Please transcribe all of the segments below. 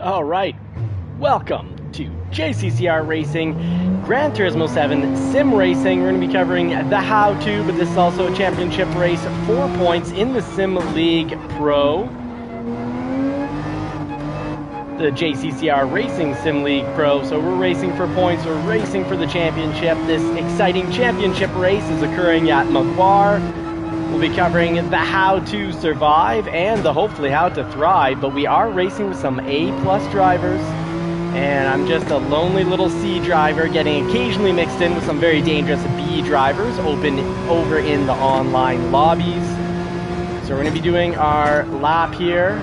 All right, welcome to JCCR Racing, Gran Turismo 7 Sim Racing. We're going to be covering the how-to, but this is also a championship race, 4 points in the Sim League Pro. The JCCR Racing Sim League Pro, so we're racing for points, we're racing for the championship. This exciting championship race is occurring at Magloire. We'll be covering the how to survive and the hopefully how to thrive, but we are racing with some A+ drivers, and I'm just a lonely little C driver getting occasionally mixed in with some very dangerous B drivers open over in the online lobbies. So we're going to be doing our lap here,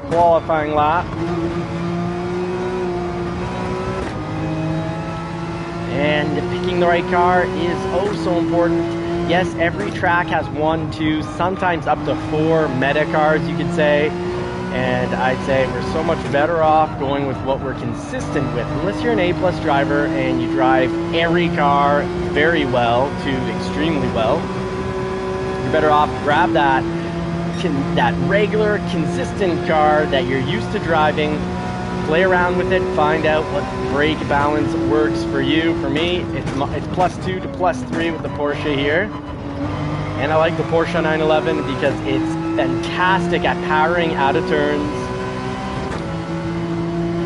qualifying lap. And picking the right car is oh so important. Yes, every track has 1, 2, sometimes up to 4 meta cars, you could say. And I'd say we're so much better off going with what we're consistent with. Unless you're an A+ driver and you drive every car very well to extremely well, you're better off grab that regular, consistent car that you're used to driving. Play around with it, find out what brake balance works for you. For me, it's +2 to +3 with the Porsche here. And I like the Porsche 911 because it's fantastic at powering out of turns.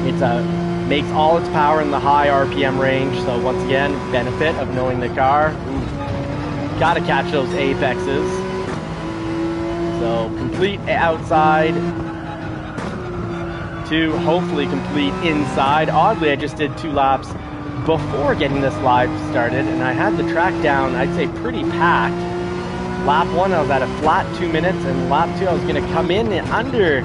It makes all its power in the high RPM range. So once again, benefit of knowing the car. Gotta catch those apexes. So complete outside to hopefully complete inside. Oddly, I just did 2 laps before getting this live started, and I had the track down, I'd say, pretty packed. Lap 1, I was at a flat 2 minutes, and lap 2, I was going to come in under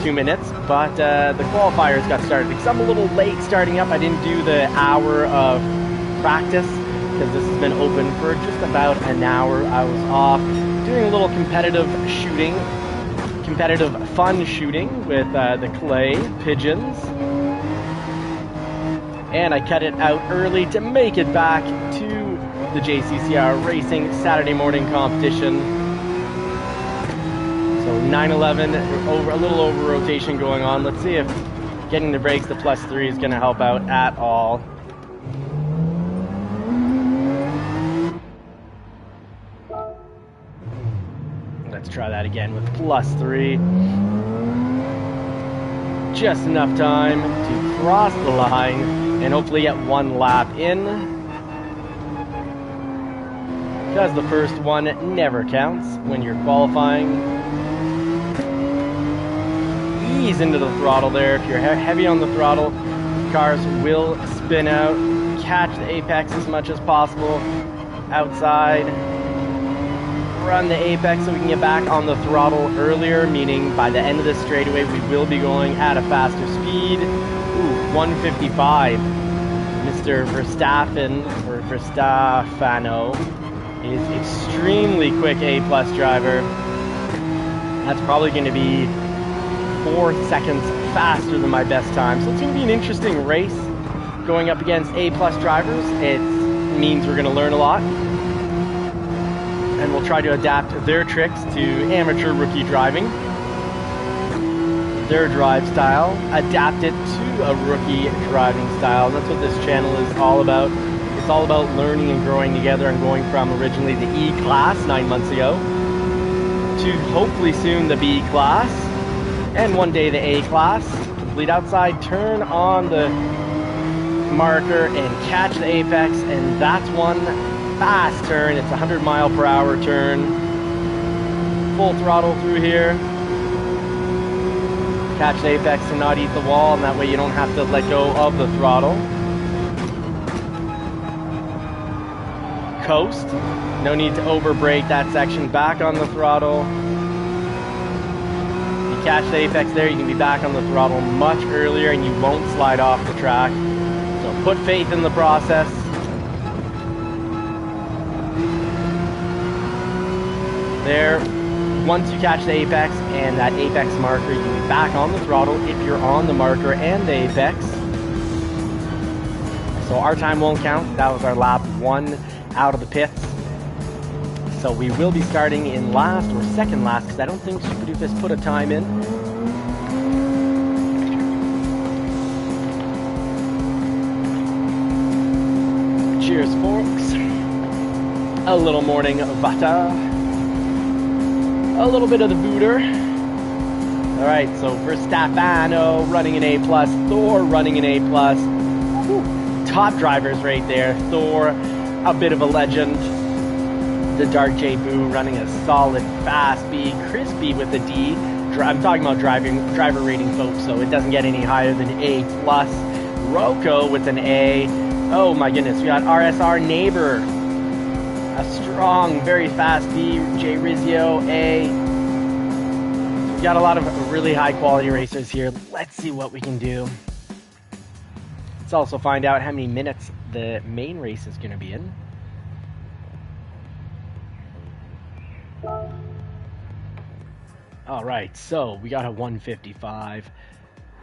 2 minutes, but the qualifiers got started. Because I'm a little late starting up, I didn't do the hour of practice, because this has been open for just about an hour. I was off doing a little competitive fun shooting with the clay pigeons, and I cut it out early to make it back to the JCCR Racing Saturday morning competition. So 911, a little over rotation going on. Let's see if getting the brakes to +3 is going to help out at all. Let's try that again with +3. Just enough time to cross the line and hopefully get 1 lap in. Because the first one never counts when you're qualifying. Ease into the throttle there. If you're heavy on the throttle, cars will spin out. Catch the apex as much as possible. Outside. Run the apex so we can get back on the throttle earlier, meaning by the end of this straightaway we will be going at a faster speed. Ooh, 155. Mr. Verstappen, or Verstaffano, is extremely quick A+ driver. That's probably going to be 4 seconds faster than my best time. So it's going to be an interesting race going up against A+ drivers. It means we're going to learn a lot. And we'll try to adapt their tricks to amateur rookie driving. Their drive style, adapt it to a rookie driving style. And that's what this channel is all about. It's all about learning and growing together and going from originally the E-Class 9 months ago to hopefully soon the B-Class and one day the A-Class. Complete outside, turn on the marker and catch the apex, and that's one fast turn. It's a 100-mile-per-hour turn. Full throttle through here. Catch the apex and not eat the wall, and that way you don't have to let go of the throttle. Coast. No need to over-brake that section. Back on the throttle. You catch the apex there, you can be back on the throttle much earlier and you won't slide off the track. So put faith in the process. There, once you catch the apex and that apex marker, you can be back on the throttle if you're on the marker and the apex. So our time won't count. That was our lap 1 out of the pits. So we will be starting in last or second last, because I don't think Super Doofus put a time in. folks. A little morning butter. A little bit of the booter. Alright, so Verstappen running an A+, Thor running an A+. Whew. Top drivers right there. Thor, a bit of a legend. The Dark J Boo running a solid fast B. Crispy with a D. I'm talking about driver rating, folks, so it doesn't get any higher than A+. Rocco with an A. Oh my goodness, we got RSR Neighbor. A strong, very fast B. J Rizio, A. We've got a lot of really high quality racers here. Let's see what we can do. Let's also find out how many minutes the main race is going to be in. All right, so we got a 155.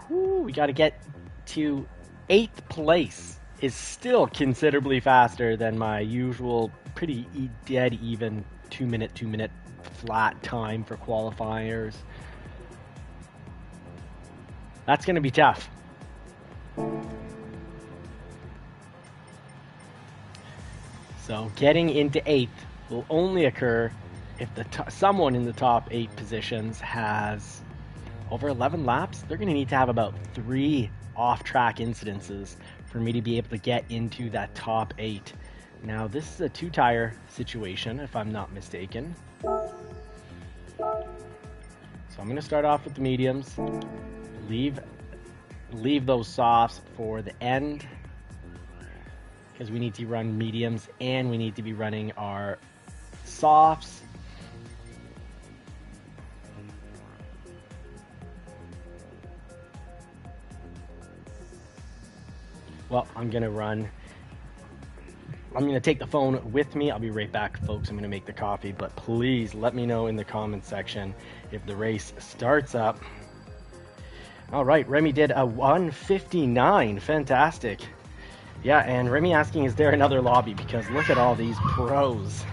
Whew, we got to get to 8th place. Is still considerably faster than my usual pretty dead even 2 minute flat time for qualifiers. That's going to be tough. So getting into 8th will only occur if someone in the top 8 positions has over 11 laps. They're going to need to have about 3 off-track incidences for me to be able to get into that top 8. Now, this is a 2-tire situation, if I'm not mistaken. So I'm going to start off with the mediums. Leave those softs for the end, because we need to run mediums and we need to be running our softs. Well, I'm going to take the phone with me. I'll be right back, folks. I'm going to make the coffee, but please let me know in the comment section if the race starts up. All right, Remy did a 159. Fantastic. Yeah, and Remy asking, is there another lobby? Because look at all these pros.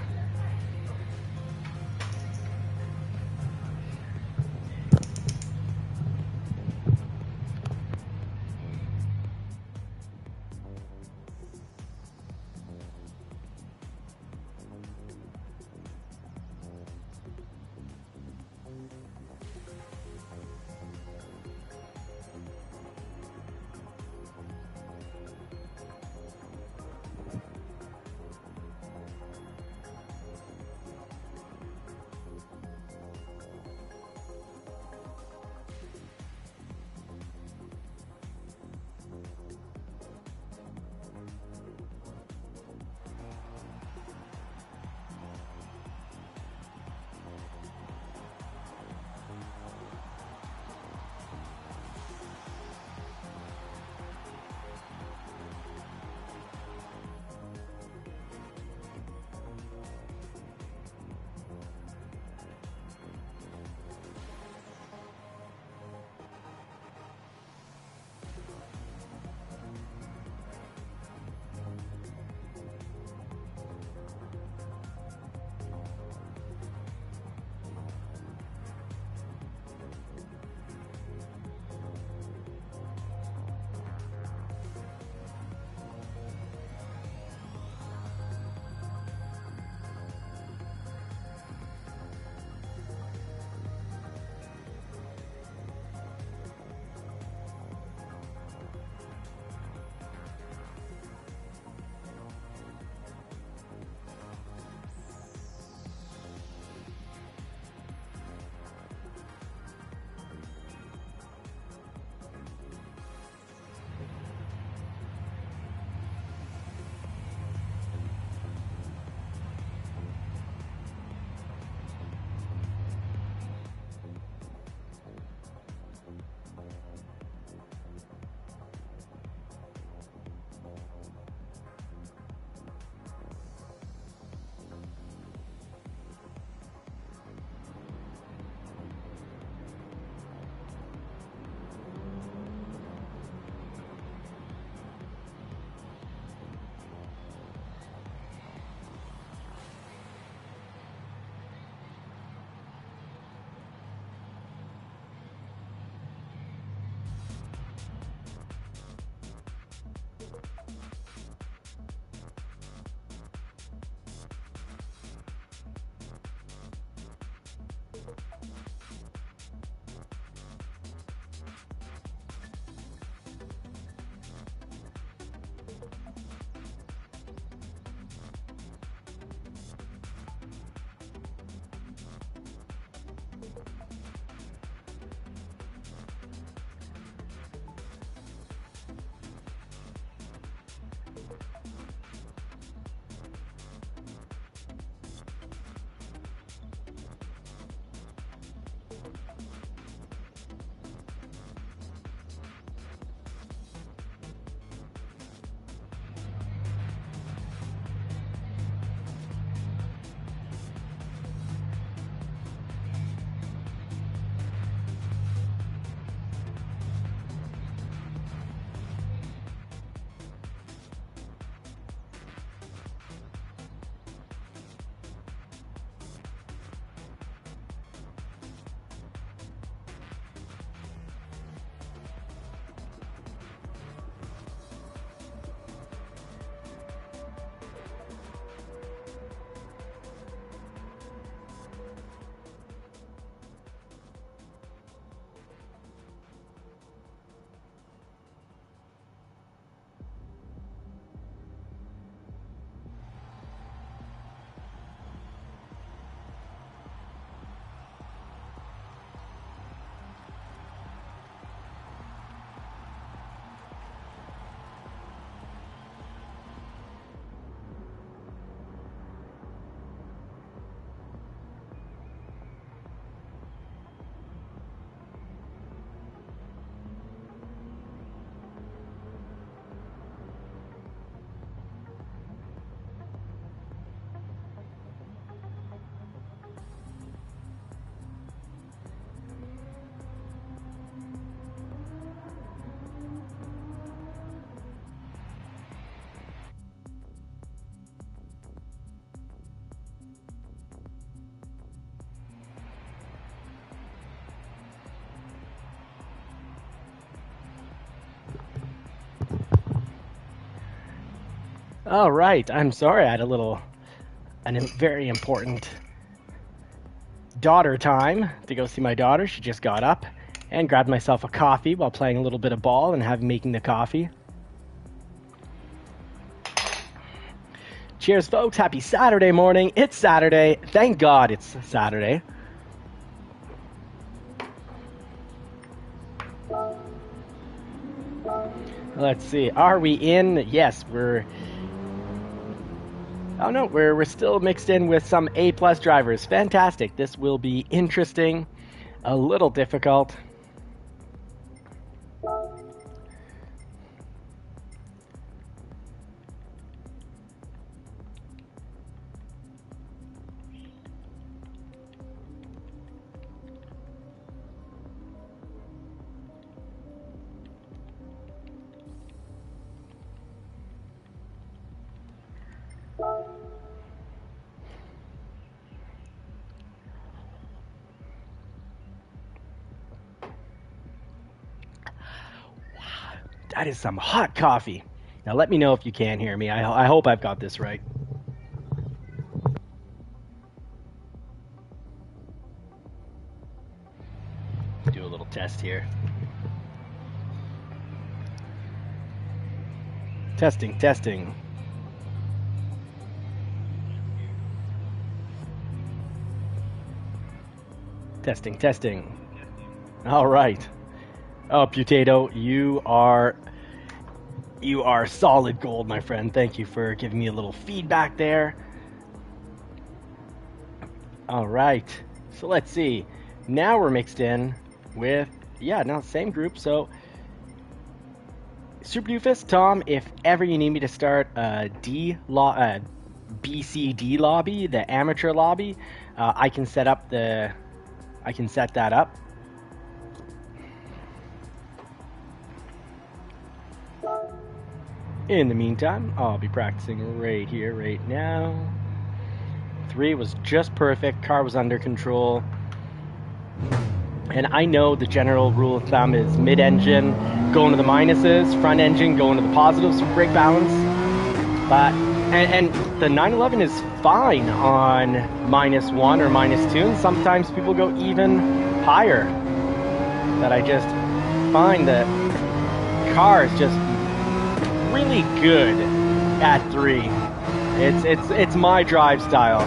All right, I'm sorry I had a very important daughter time to go see my daughter. She just got up and grabbed myself a coffee while playing a little bit of ball and making the coffee. Cheers, folks. Happy Saturday morning. It's Saturday. Thank God it's Saturday. Let's see. Are we in? Yes, we're... Oh no, we're still mixed in with some A+ drivers. Fantastic. This will be interesting. A little difficult. That is some hot coffee. Now let me know if you can hear me. I hope I've got this right. Do a little test here. Testing, testing. Testing, testing. All right. Oh, Potato, you are solid gold, my friend. Thank you for giving me a little feedback there. All right. So let's see. Now we're mixed in with, same group. So Super Doofus, Tom, if ever you need me to start a BCD lobby, the amateur lobby, I can set that up. In the meantime, I'll be practicing right here, right now. 3 was just perfect. Car was under control. And I know the general rule of thumb is mid-engine going to the minuses, front engine going to the positives for brake balance. But and the 911 is fine on -1 or -2, and sometimes people go even higher. But I just find that cars just really good at 3. It's my drive style.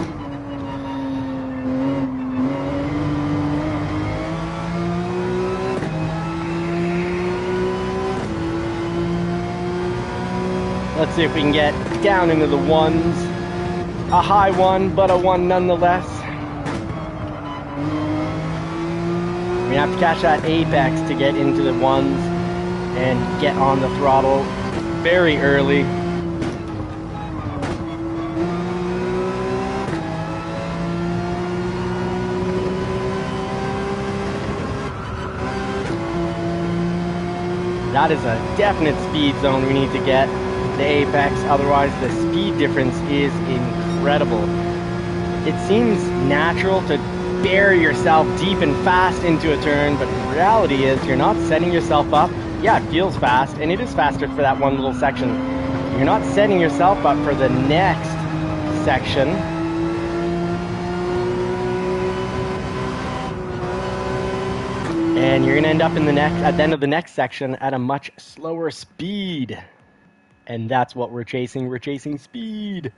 Let's see if we can get down into the 1s. A high 1, but a 1 nonetheless. We have to catch that apex to get into the 1s and get on the throttle very early. That is a definite speed zone we need to get, the apex, otherwise the speed difference is incredible. It seems natural to bury yourself deep and fast into a turn, but the reality is you're not setting yourself up. Yeah, it feels fast, and it is faster for that one little section. You're not setting yourself up for the next section. And you're gonna end up at the end of the next section at a much slower speed. And that's what we're chasing. We're chasing speed.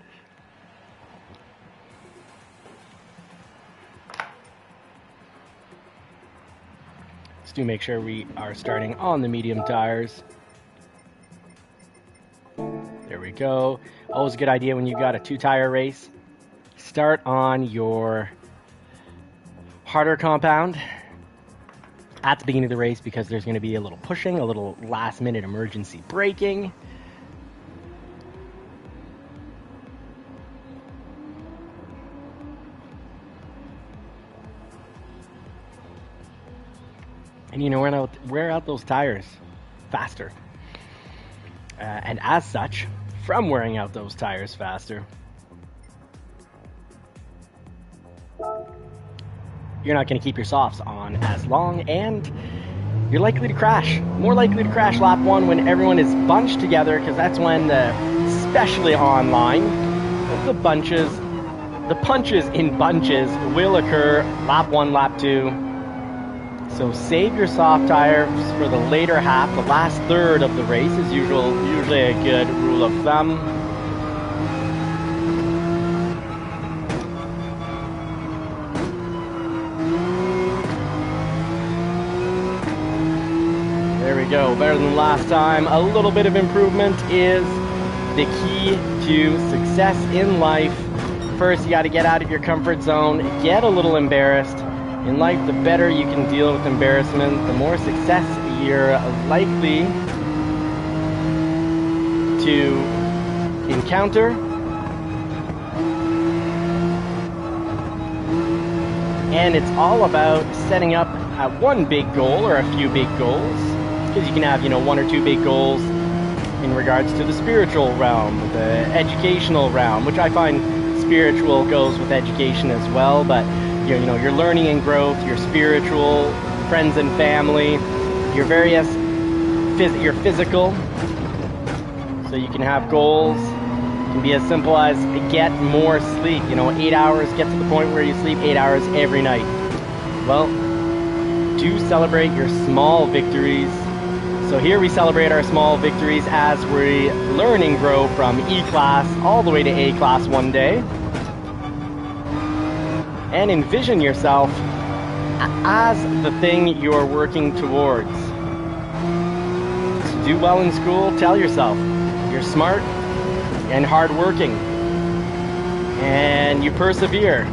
Let's do make sure we are starting on the medium tires. There we go. Always a good idea when you've got a 2-tire race. Start on your harder compound at the beginning of the race, because there's going to be a little pushing, a little last-minute emergency braking. And you know, wear out those tires faster. And as such, from wearing out those tires faster, you're not going to keep your softs on as long, and you're likely to crash. More likely to crash lap 1 when everyone is bunched together, because that's when the especially online. The punches in bunches will occur lap 1, lap 2. So save your soft tires for the later half. The last third of the race is usually a good rule of thumb. There we go, better than last time. A little bit of improvement is the key to success in life. First, you got to get out of your comfort zone, get a little embarrassed. In life, the better you can deal with embarrassment, the more success you're likely to encounter. And it's all about setting up one big goal or a few big goals, because you can have, 1 or 2 big goals in regards to the spiritual realm, the educational realm, which I find spiritual goes with education as well, but your learning and growth, your spiritual, friends and family, your various, your physical. So you can have goals. It can be as simple as get more sleep. 8 hours, get to the point where you sleep 8 hours every night. Well, do celebrate your small victories. So here we celebrate our small victories as we learn and grow from E-class all the way to A-class one day. And envision yourself as the thing you're working towards. To do well in school, tell yourself you're smart and hardworking and you persevere.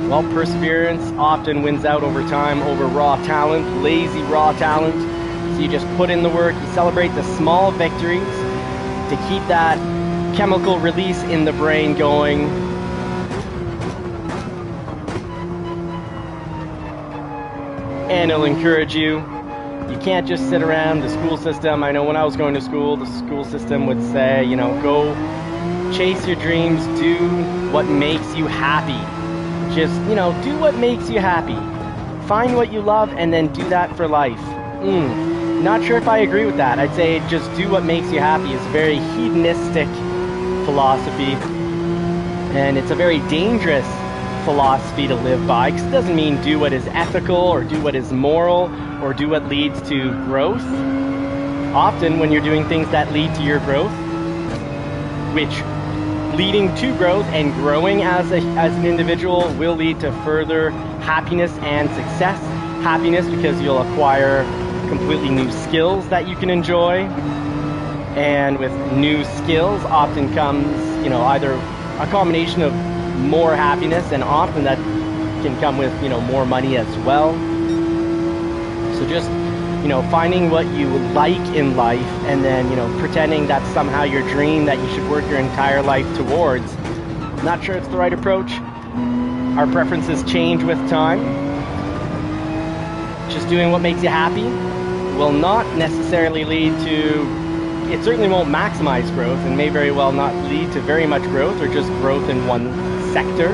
Well, perseverance often wins out over time over raw talent, lazy raw talent. So you just put in the work, you celebrate the small victories to keep that chemical release in the brain going. And it'll encourage you. You can't just sit around the school system. I know when I was going to school, the school system would say, go chase your dreams, do what makes you happy. Just, do what makes you happy. Find what you love and then do that for life. Not sure if I agree with that. I'd say just do what makes you happy is a very hedonistic philosophy. And it's a very dangerous philosophy to live by, because it doesn't mean do what is ethical or do what is moral or do what leads to growth. Often when you're doing things that lead to your growth, which leading to growth and growing as an individual will lead to further happiness and success. Happiness because you'll acquire completely new skills that you can enjoy, and with new skills often comes either a combination of more happiness, and often that can come with more money as well. So just finding what you like in life and then pretending that's somehow your dream that you should work your entire life towards. Not sure it's the right approach. Our preferences change with time. Just doing what makes you happy will not necessarily lead to, it certainly won't maximize growth and may very well not lead to very much growth or just growth in one sector.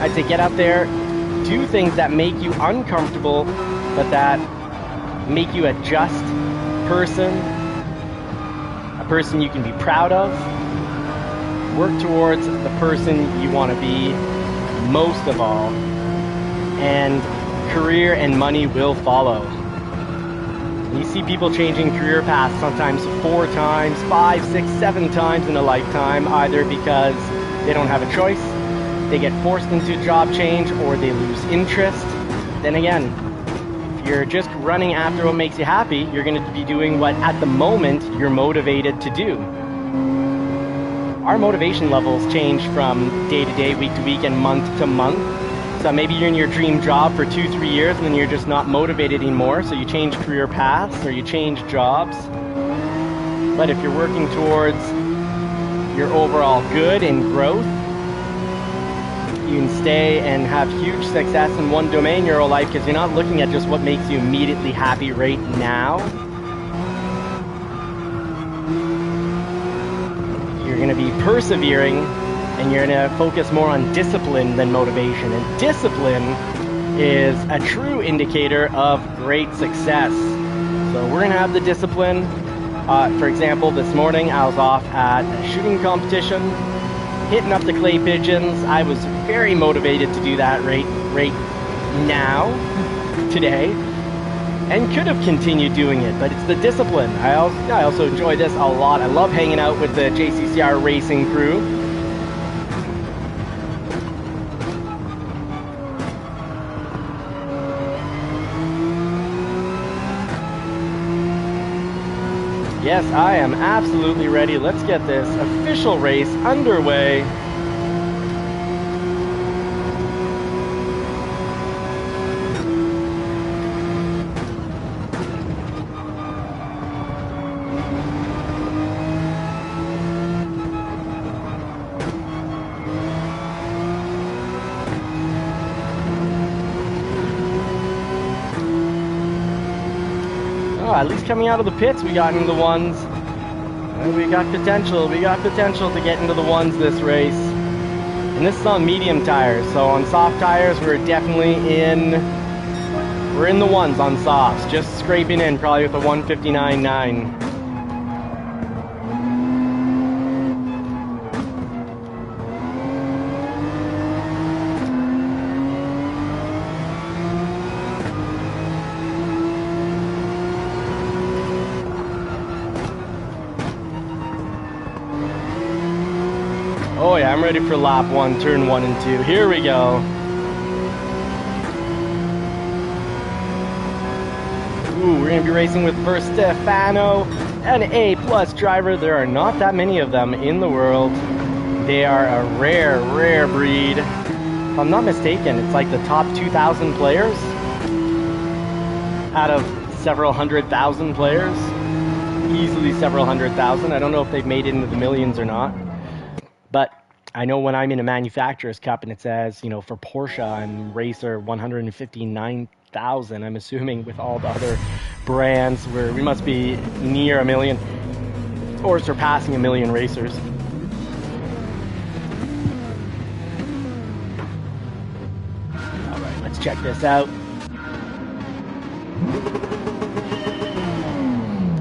I'd say get out there, do things that make you uncomfortable, but that make you a just person, a person you can be proud of. Work towards the person you want to be most of all, and career and money will follow. You see people changing career paths sometimes 4 times, 5, 6, 7 times in a lifetime, either because they don't have a choice, they get forced into a job change, or they lose interest. Then again, if you're just running after what makes you happy, you're going to be doing what at the moment you're motivated to do. Our motivation levels change from day to day, week to week, and month to month. So maybe you're in your dream job for 2-3 years and then you're just not motivated anymore, so you change career paths or you change jobs. But if you're working towards your overall good and growth, you can stay and have huge success in one domain in your whole life, because you're not looking at just what makes you immediately happy right now. You're going to be persevering, and you're going to focus more on discipline than motivation. And discipline is a true indicator of great success. So we're going to have the discipline. For example, this morning I was off at a shooting competition, hitting up the clay pigeons. I was very motivated to do that right now, today, and could have continued doing it, but it's the discipline. I also enjoy this a lot. I love hanging out with the JCCR racing crew. Yes, I am absolutely ready. Let's get this official race underway. At least coming out of the pits, we got into the ones. We got potential. We got potential to get into the ones this race. And this is on medium tires. So on soft tires, we're definitely we're in the ones on softs. Just scraping in, probably with a 159.9. Oh yeah, I'm ready for lap 1, turn 1 and 2. Here we go. Ooh, we're gonna be racing with first Stefano, an A+ driver. There are not that many of them in the world. They are a rare breed. If I'm not mistaken, it's like the top 2,000 players out of several 100,000 players. Easily several 100,000. I don't know if they've made it into the millions or not. But I know when I'm in a manufacturer's cup and it says, you know, for Porsche I'm racer 159,000, I'm assuming with all the other brands where we must be near a million or surpassing a million racers. All right, let's check this out.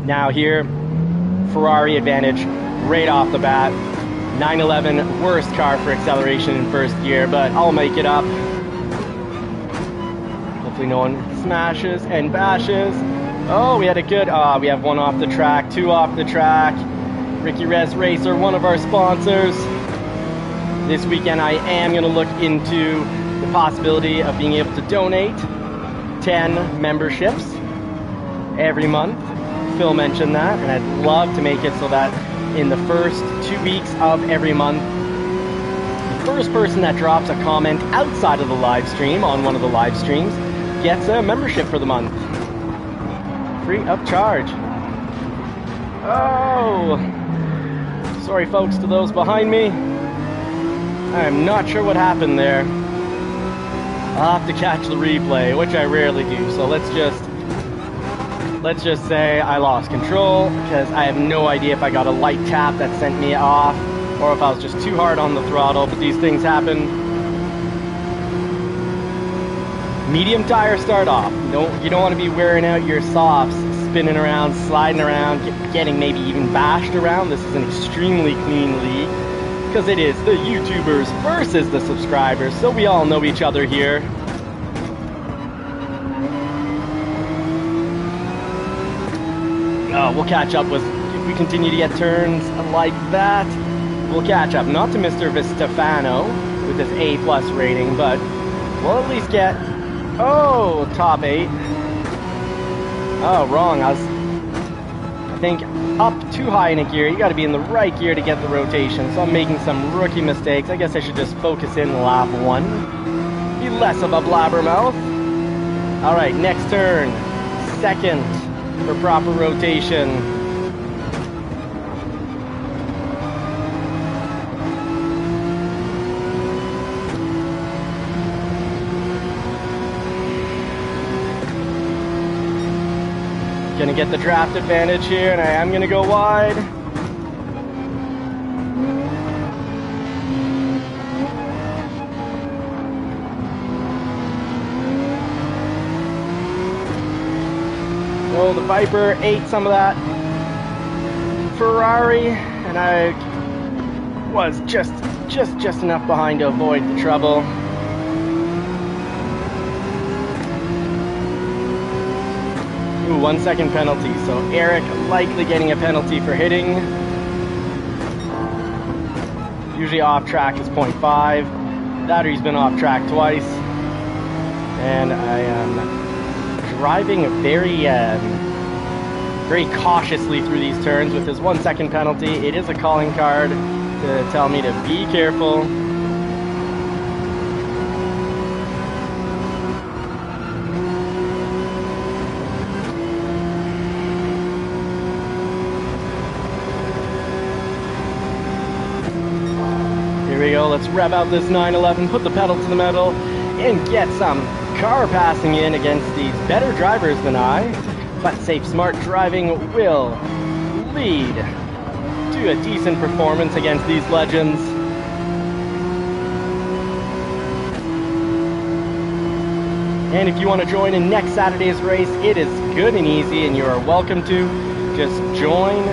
Now here, Ferrari advantage right off the bat. 911, worst car for acceleration in first gear, but I'll make it up. Hopefully no one smashes and bashes. Oh, we had a good, we have one off the track, two off the track. Ricky Rez Racer, one of our sponsors. This weekend I am going to look into the possibility of being able to donate 10 memberships every month. Phil mentioned that, and I'd love to make it so that in the first 2 weeks of every month, the first person that drops a comment outside of the live stream on one of the live streams gets a membership for the month. Free of charge. Oh! Sorry folks to those behind me. I'm not sure what happened there. I'll have to catch the replay, which I rarely do, so let's just say I lost control because I have no idea if I got a light tap that sent me off or if I was just too hard on the throttle, but these things happen. Medium tire start off. You don't want to be wearing out your softs, spinning around, sliding around, getting maybe even bashed around. This is an extremely clean league because it is the YouTubers versus the subscribers, so we all know each other here. We'll catch up if we continue to get turns like that. We'll catch up, not to Mr. Vistefano with his A+ rating, but we'll at least get, top 8. Oh, wrong. I think up too high in a gear. You got to be in the right gear to get the rotation, so I'm making some rookie mistakes. I guess I should just focus in lap 1. Be less of a blabbermouth. All right, next turn. Second. For proper rotation. Gonna get the draft advantage here, and I am gonna go wide. Oh, the Viper ate some of that Ferrari, and I was just enough behind to avoid the trouble. Ooh, 1 second penalty, so Eric likely getting a penalty for hitting. Usually off track is 0.5. That or he's been off track twice. And I am driving very cautiously through these turns with this 1 second penalty. It is a calling card to tell me to be careful. Here we go, let's rev out this 911, put the pedal to the metal, and get some car passing in against these better drivers than I. But safe, smart driving will lead to a decent performance against these legends. And if you want to join in next Saturday's race, it is good and easy, and you are welcome to. Just join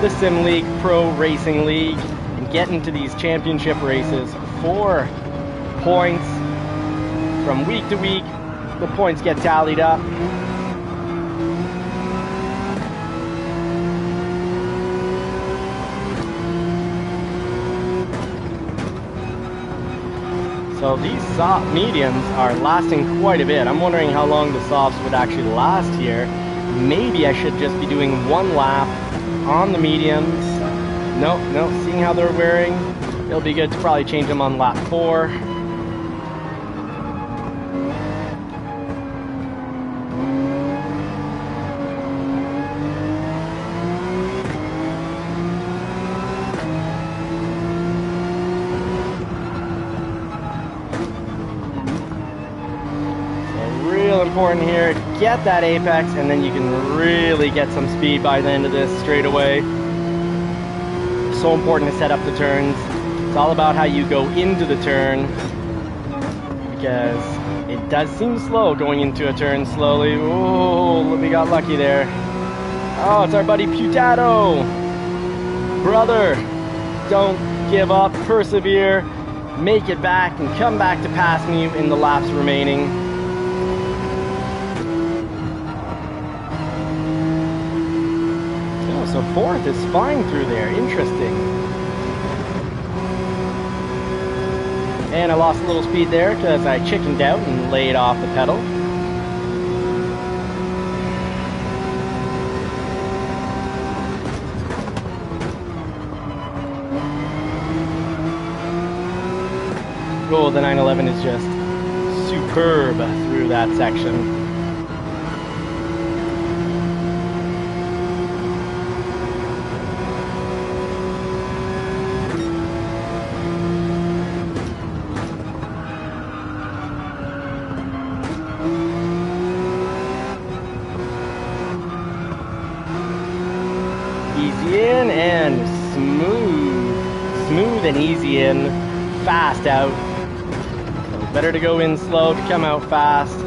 the Sim League Pro Racing League and get into these championship races for points. From week to week, the points get tallied up. So these soft mediums are lasting quite a bit. I'm wondering how long the softs would actually last here. Maybe I should just be doing one lap on the mediums. No, seeing how they're wearing, it'll be good to probably change them on lap 4. Important here, get that apex, and then you can really get some speed by the end of this straightaway. So important to set up the turns. It's all about how you go into the turn, because it does seem slow going into a turn slowly. Oh, we got lucky there. Oh, it's our buddy Putato. Brother, don't give up, persevere, make it back, and come back to pass me in the laps remaining. So 4th is fine through there. Interesting. And I lost a little speed there because I chickened out and laid off the pedal. Oh, the 911 is just superb through that section. Easy in and smooth and easy in, fast out. So better to go in slow to come out fast.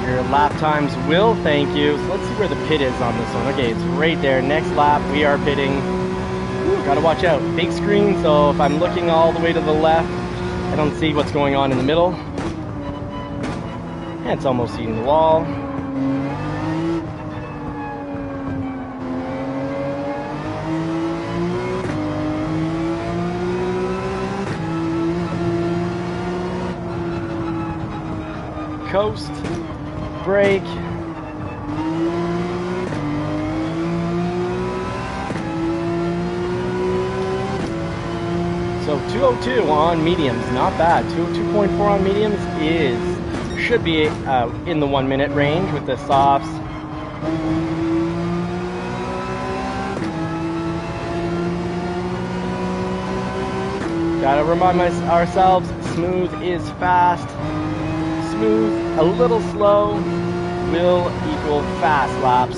Your lap times will thank you. So let's see where the pit is on this one. Okay, it's right there. Next lap we are pitting. Ooh, gotta watch out. Big screen, so if I'm looking all the way to the left, I don't see what's going on in the middle. And it's almost eating the wall. Coast, brake. So 202 on mediums, not bad. 202.4 on mediums should be in the 1 minute range with the softs. Gotta remind ourselves, smooth is fast. Smooth, a little slow, will equal fast laps.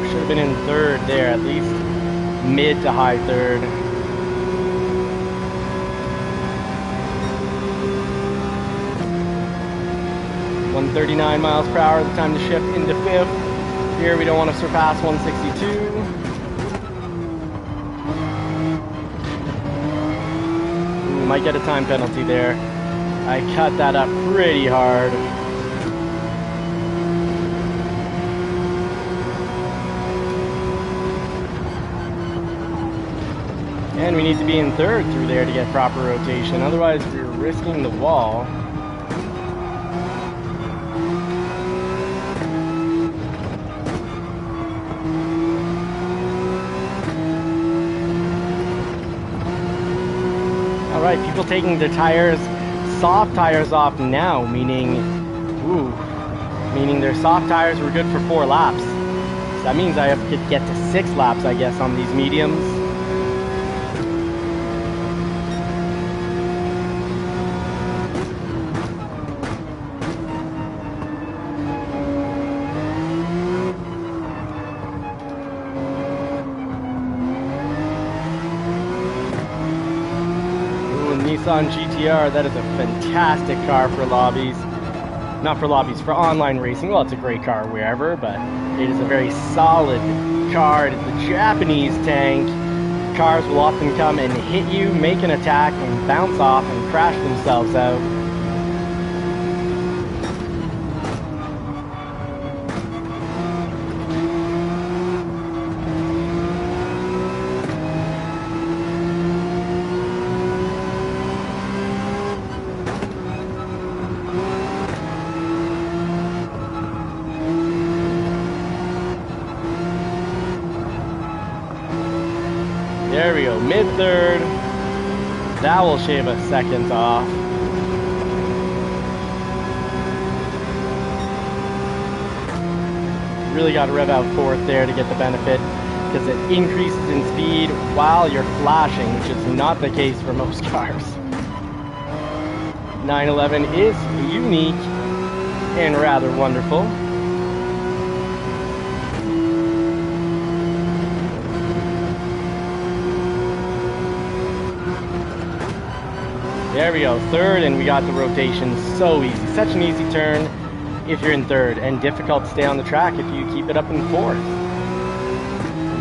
Should have been in 3rd there, at least mid to high 3rd. .139 miles per hour, the time to shift into 5th. Here we don't want to surpass 162. Ooh, might get a time penalty there. I cut that up pretty hard. And we need to be in third through there to get proper rotation, otherwise we're risking the wall. Alright, people taking their tires, soft tires off now, meaning their soft tires were good for 4 laps. So that means I have to get to 6 laps, I guess, on these mediums. Nissan GTR, that is a fantastic car for lobbies. Not for lobbies, for online racing. Well, it's a great car wherever, but it is a very solid car. It is the Japanese tank. Cars will often come and hit you, make an attack, and bounce off and crash themselves out. There we go, mid-third. That will shave us seconds off. Really got to rev out fourth there to get the benefit, because it increases in speed while you're flashing, which is not the case for most cars. 911 is unique and rather wonderful. There we go, third, and we got the rotation. So easy, such an easy turn if you're in third, and difficult to stay on the track if you keep it up in fourth.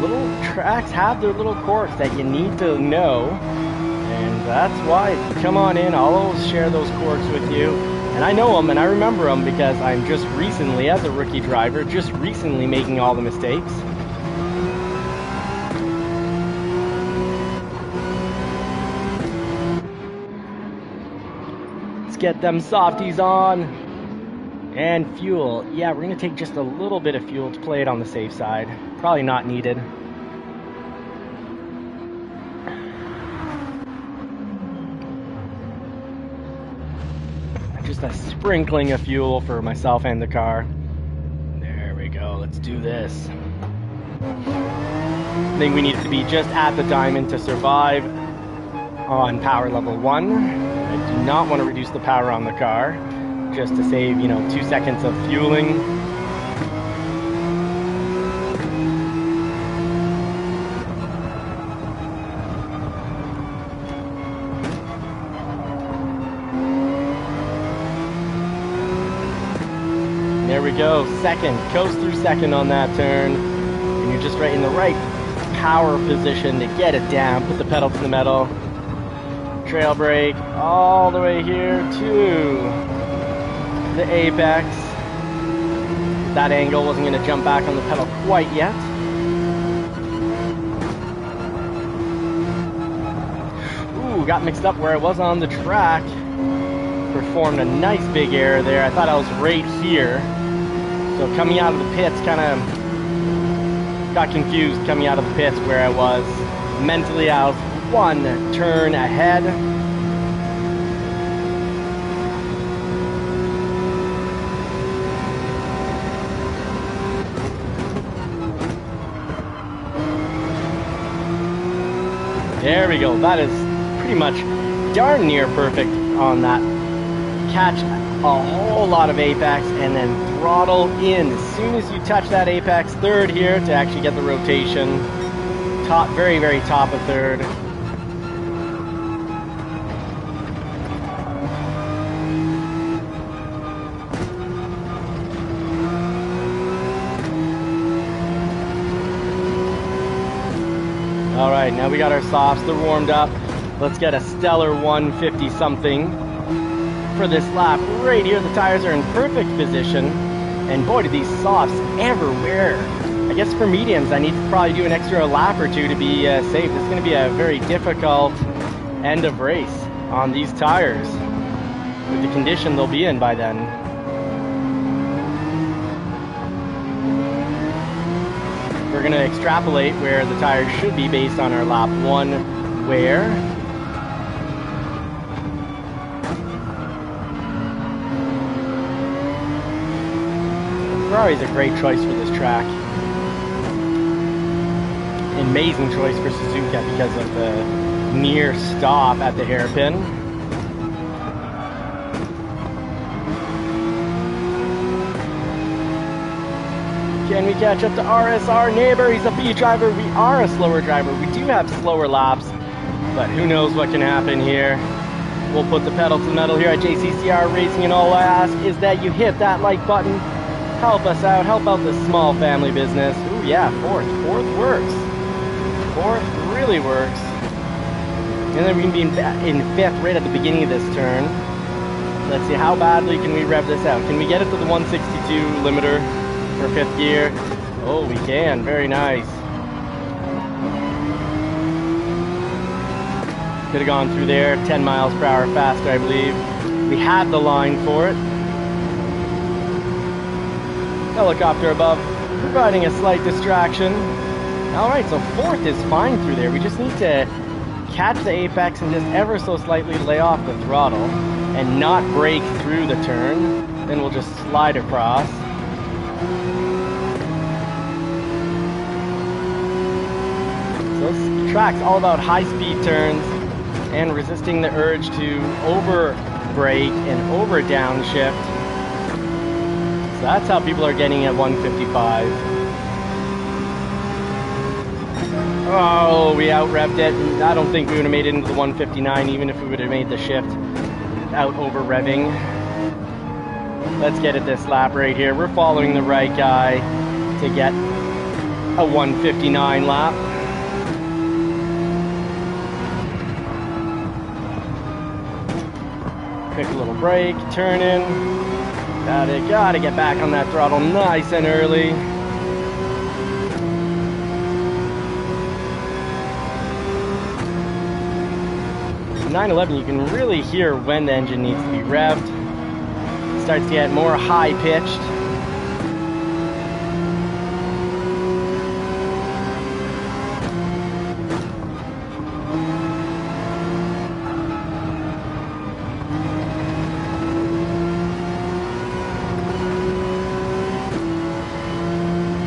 Little tracks have their little quirks that you need to know, and that's why if you come on in, I'll always share those quirks with you. And I know them and I remember them because I'm just recently, as a rookie driver, just recently making all the mistakes. Get them softies on. And fuel. Yeah, we're gonna take just a little bit of fuel to play it on the safe side. Probably not needed. Just a sprinkling of fuel for myself and the car. There we go, let's do this. I think we need to be just at the diamond to survive on power level 1. I do not want to reduce the power on the car, just to save, 2 seconds of fueling. There we go, second, coast through second on that turn, and you're just right in the right power position to get it down, put the pedal to the metal. Trail brake all the way here to the apex. That angle wasn't going to jump back on the pedal quite yet. Ooh, got mixed up where I was on the track. Performed a nice big error there. I thought I was right here. So coming out of the pits, kind of got confused coming out of the pits where I was. Mentally, I was 1 turn ahead. There we go. That is pretty much darn near perfect on that. Catch a whole lot of apex and then throttle in as soon as you touch that apex. Third here to actually get the rotation. Top, very, very top of third. All right, now we got our softs. They're warmed up. Let's get a stellar 150 something for this lap. Right here, the tires are in perfect position. And boy, do these softs ever wear. I guess for mediums, I need to probably do an extra lap or two to be safe. This is going to be a very difficult end of race on these tires with the condition they'll be in by then. We're going to extrapolate where the tires should be based on our lap 1 wear. Ferrari's a great choice for this track. Amazing choice for Suzuka because of the near stop at the hairpin. Can we catch up to RSR neighbor? He's a B driver. We are a slower driver. We do have slower laps, but who knows what can happen here. We'll put the pedal to the metal here at JCCR Racing, and all I ask is that you hit that like button. Help us out. Help out this small family business. Ooh, yeah, fourth. Fourth works. Fourth really works. And then we can be in fifth right at the beginning of this turn. Let's see, how badly can we rev this out? Can we get it to the 162 limiter for fifth gear? Oh, we can. Very nice. Could have gone through there 10 miles per hour faster, I believe. We had the line for it. Helicopter above, providing a slight distraction. Alright, so fourth is fine through there. We just need to catch the apex and just ever so slightly lay off the throttle and not brake through the turn. Then we'll just slide across. So this track's all about high-speed turns and resisting the urge to over-brake and over-downshift. So that's how people are getting at 155. Oh, we out-revved it. I don't think we would have made it into the 159 even if we would have made the shift out over-revving. Let's get it this lap right here. We're following the right guy to get a 159 lap. Quick little break, turn in. Gotta get back on that throttle nice and early. The 911, you can really hear when the engine needs to be revved. It starts to get more high-pitched.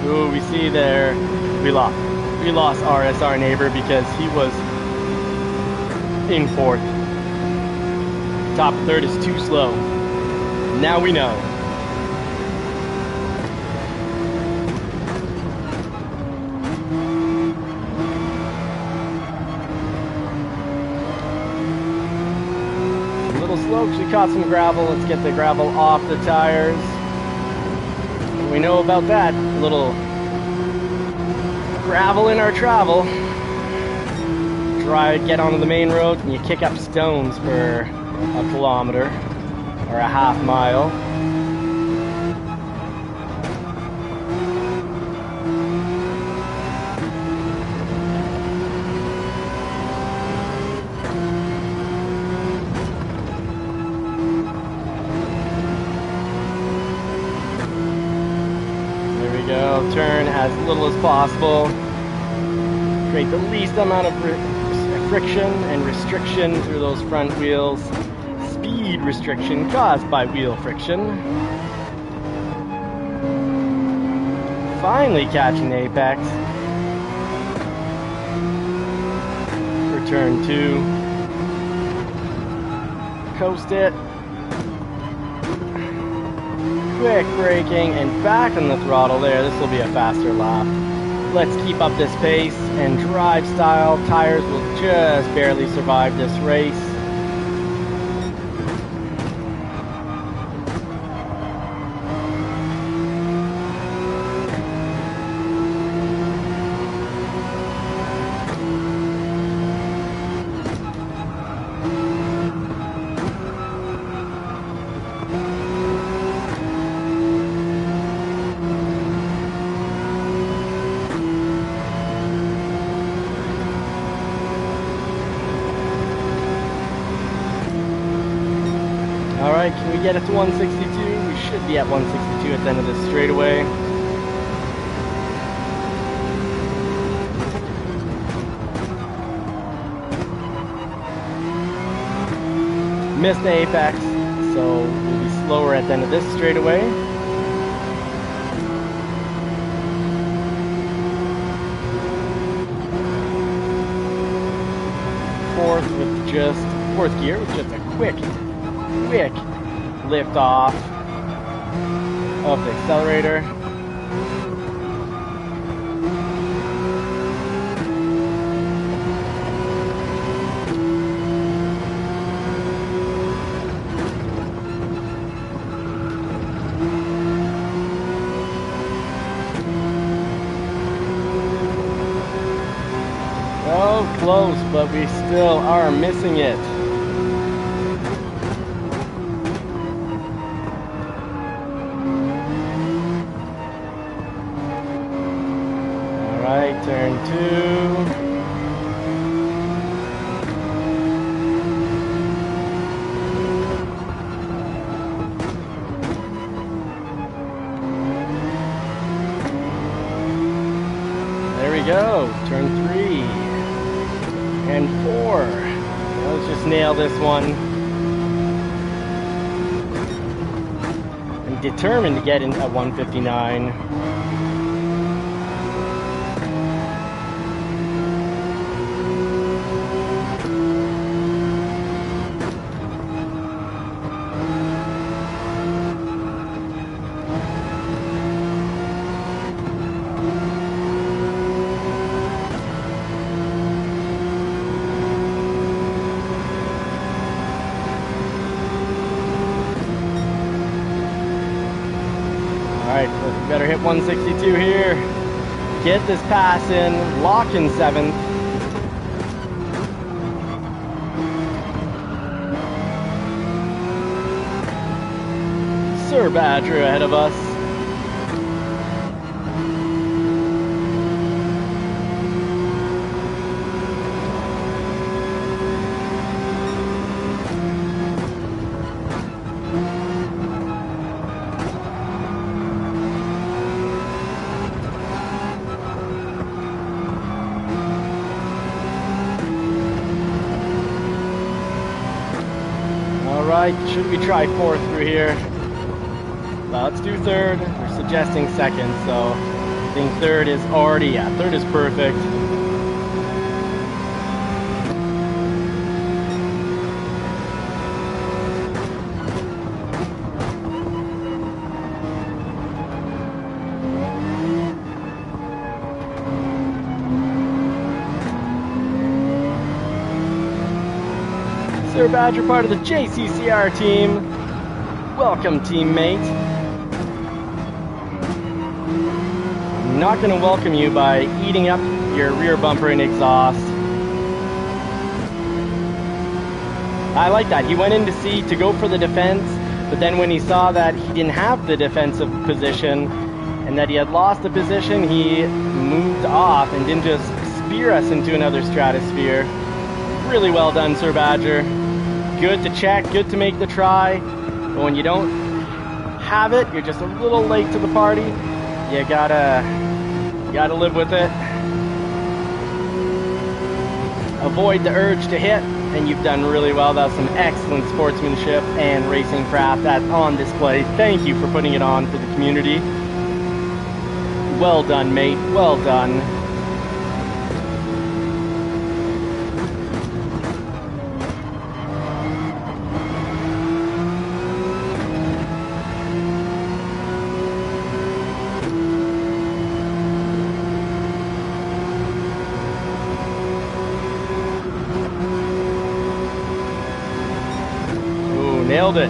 Ooh, we see there, we lost RSR neighbor because he was in fourth. Top third is too slow. Now we know. A little slow because we caught some gravel. Let's get the gravel off the tires. We know about that. A little gravel in our travel. Get onto the main road and you kick up stones for a kilometer or a half mile. There we go. Turn as little as possible. Create the least amount of friction and restriction through those front wheels. Speed restriction caused by wheel friction. Finally catching the apex. For turn 2. Coast it. Quick braking and back on the throttle there. This will be a faster lap. Let's keep up this pace and drive style. Tires will just barely survive this race. we get it to 162? We should be at 162 at the end of this straightaway. Missed the apex, so we'll be slower at the end of this straightaway. Fourth gear with just a quick lift off of the accelerator. Oh, close, but we still are missing it. Alright, turn 2. There we go, turn 3 and 4. Let's just nail this one. I'm determined to get in at 159. Alright, we better hit 162 here. Get this pass in, lock in 7th. Sir Badger ahead of us. Alright, should we try 4th through here? Well, let's do 3rd. They're suggesting 2nd, so I think 3rd is already, yeah, 3rd is perfect. Sir Badger, part of the JCCR team. Welcome, teammate. I'm not going to welcome you by eating up your rear bumper and exhaust. I like that. He went in to go for the defense, but then when he saw that he didn't have the defensive position and that he had lost the position, he moved off and didn't just spear us into another stratosphere. Really well done, Sir Badger. Good to check, good to make the try, but when you don't have it, you're just a little late to the party. You gotta live with it. Avoid the urge to hit, and you've done really well. That was some excellent sportsmanship and racing craft that's on display. Thank you for putting it on for the community. Well done, mate, well done.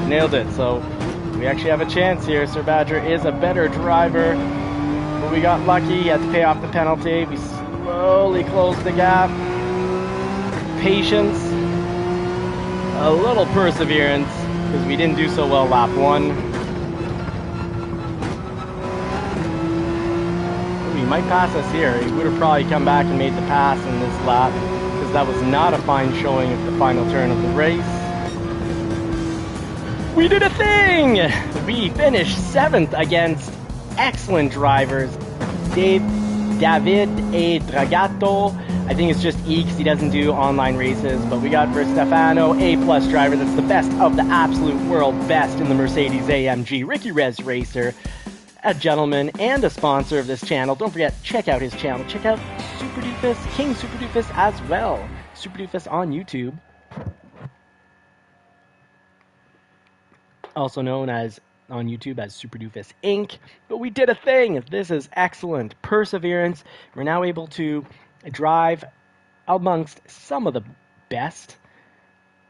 Nailed it. So we actually have a chance here. Sir Badger is a better driver, but we got lucky. He had to pay off the penalty. We slowly closed the gap. Patience, a little perseverance, because we didn't do so well lap 1. Ooh, he might pass us here. He would have probably come back and made the pass in this lap, because that was not a fine showing at the final turn of the race. We did a thing! We finished 7th against excellent drivers. David A. Dragato. I think it's just E because he doesn't do online races, but we got Verstefano, A+ driver. That's the best of the absolute world best in the Mercedes AMG. Ricky Rez Racer, a gentleman and a sponsor of this channel. Don't forget, check out his channel. Check out Super Doofus, King Super Doofus as well. Super Doofus on YouTube. Also known as on YouTube as Super Doofus Inc. But we did a thing. This is excellent perseverance. We're now able to drive amongst some of the best.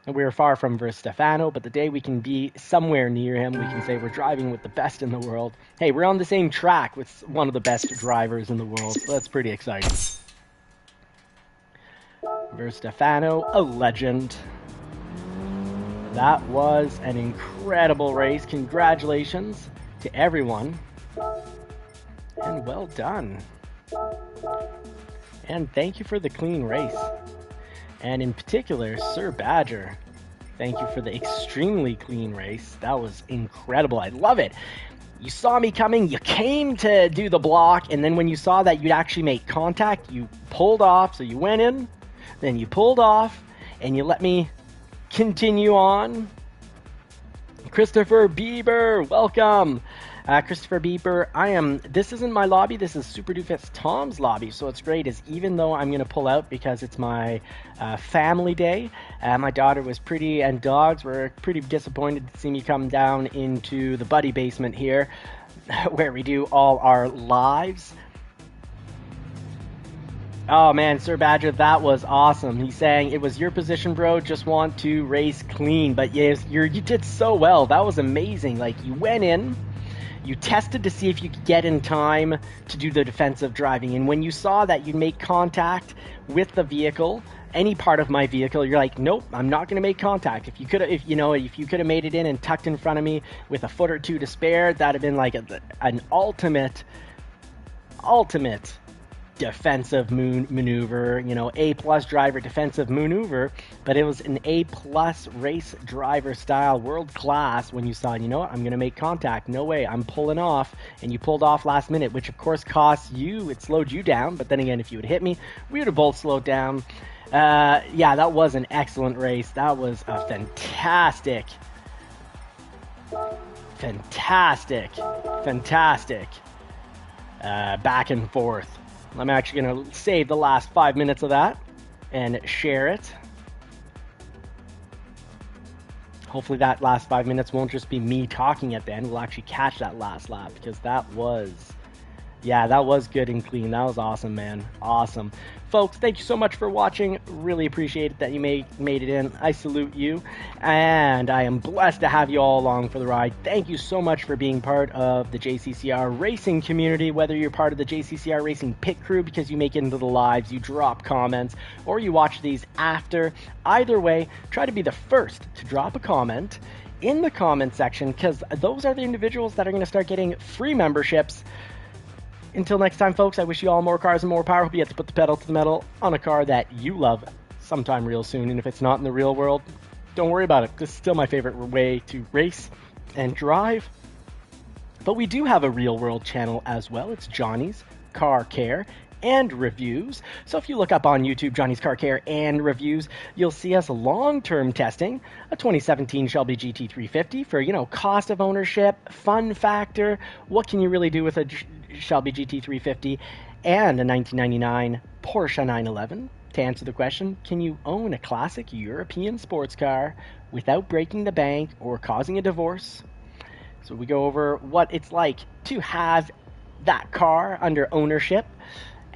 And we're far from Verstefano, but the day we can be somewhere near him, we can say we're driving with the best in the world. Hey, we're on the same track with one of the best drivers in the world, so that's pretty exciting. Verstefano, a legend. That was an incredible race. Congratulations to everyone. And well done. And thank you for the clean race. And in particular, Sir Badger, thank you for the extremely clean race. That was incredible. I love it. You saw me coming, you came to do the block, and then when you saw that you'd actually make contact, you pulled off. So you went in, then you pulled off, and you let me continue on. Christopher Bieber, welcome. Christopher Bieber, this isn't my lobby, this is Super Doofus Tom's lobby, so what's great is even though I'm going to pull out because it's my family day, my daughter was and dogs were pretty disappointed to see me come down into the buddy basement here, where we do all our lives. Oh man, Sir Badger, that was awesome. He's saying, it was your position, bro, just want to race clean. But yes, you did so well. That was amazing. Like, you went in, you tested to see if you could get in time to do the defensive driving. And when you saw that you'd make contact with the vehicle, any part of my vehicle, you're like, nope, I'm not going to make contact. If you could have made it in and tucked in front of me with a foot or two to spare, that'd have been like an ultimate defensive maneuver, A+ driver defensive maneuver, but it was an A+ race driver style, world class, when you saw, you know what, I'm going to make contact, no way, I'm pulling off, and you pulled off last minute, which of course costs you, it slowed you down, but then again, if you would hit me, we would have both slowed down. Yeah, that was an excellent race. That was a fantastic back and forth. I'm actually going to save the last 5 minutes of that and share it. Hopefully that last 5 minutes won't just be me talking at the end. We'll actually catch that last lap because that was good and clean. That was awesome, man. Awesome. Folks, thank you so much for watching. Really appreciate it that you made it in. I salute you. And I am blessed to have you all along for the ride. Thank you so much for being part of the JCCR racing community, whether you're part of the JCCR racing pit crew because you make it into the lives, you drop comments, or you watch these after. Either way, try to be the first to drop a comment in the comment section because those are the individuals that are going to start getting free memberships. Until next time, folks, I wish you all more cars and more power. Hope you get to put the pedal to the metal on a car that you love sometime real soon. And if it's not in the real world, don't worry about it. This is still my favorite way to race and drive. But we do have a real world channel as well. It's Johnny's Car Care and Reviews. So if you look up on YouTube, Johnny's Car Care and Reviews, you'll see us long-term testing a 2017 Shelby GT350 for, cost of ownership, fun factor, what can you really do with a Shelby GT350, and a 1999 Porsche 911. To answer the question, can you own a classic European sports car without breaking the bank or causing a divorce? So we go over what it's like to have that car under ownership.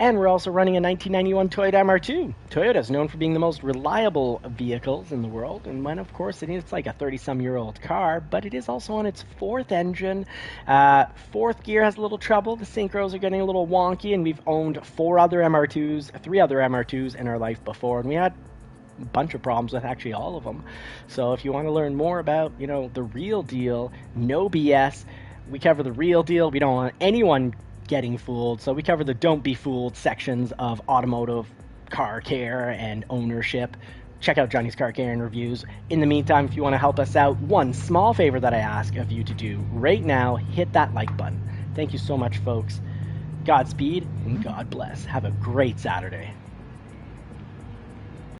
And we're also running a 1991 Toyota MR2. Toyota is known for being the most reliable vehicles in the world. And when, of course, it's like a 30-some-year-old car, but it is also on its fourth engine. Fourth gear has a little trouble. The synchros are getting a little wonky, and we've owned three other MR2s in our life before, and we had a bunch of problems with actually all of them. So if you want to learn more about, the real deal, no BS, we cover the real deal. We don't want anyone getting fooled, so we cover the don't be fooled sections of automotive car care and ownership check out Johnny's Car Care and Reviews. In the meantime, if you want to help us out, one small favor that I ask of you to do right now, hit that like button. Thank you so much, folks. Godspeed and God bless. Have a great Saturday.